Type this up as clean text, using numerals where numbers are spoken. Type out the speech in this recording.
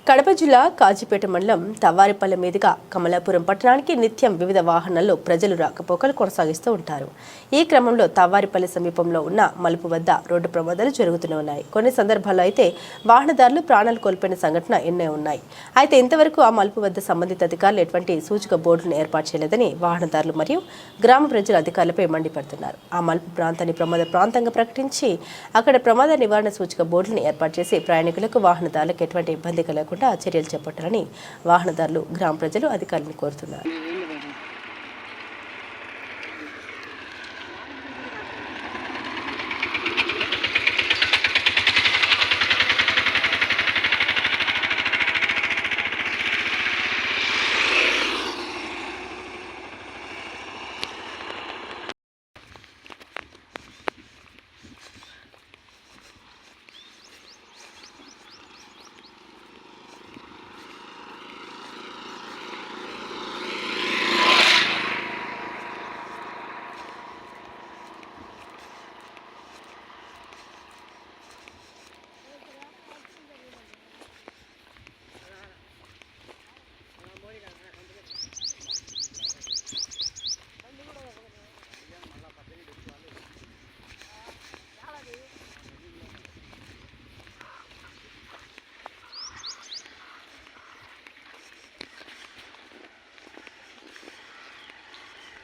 కడప జిల్లా కాజీపేట మండలం తవ్వారిపల్లె మీదుగా కమలాపురం పట్టణానికి నిత్యం వివిధ వాహనాల్లో ప్రజలు రాకపోకలు కొనసాగిస్తూ ఉంటారు. ఈ క్రమంలో తవ్వారిపల్లె సమీపంలో ఉన్న మలుపు వద్ద రోడ్డు ప్రమాదాలు జరుగుతూనే ఉన్నాయి. కొన్ని సందర్భాల్లో అయితే వాహనదారులు ప్రాణాలు కోల్పోయిన సంఘటన ఎన్నో ఉన్నాయి. అయితే ఇంతవరకు ఆ మలుపు వద్ద సంబంధిత అధికారులు ఎటువంటి సూచక బోర్డులను ఏర్పాటు చేయలేదని వాహనదారులు మరియు గ్రామ ప్రజలు అధికారులపై మండిపడుతున్నారు. ఆ మలుపు ప్రాంతాన్ని ప్రమాద ప్రాంతంగా ప్రకటించి అక్కడ ప్రమాద నివారణ సూచక బోర్డులను ఏర్పాటు చేసి ప్రయాణికులకు వాహనదారులకు ఎటువంటి ఇబ్బంది కలగకుండా చర్యలు చేపట్టాలని వాహనదారులు గ్రామ ప్రజలు అధికారులను కోరుతున్నారు.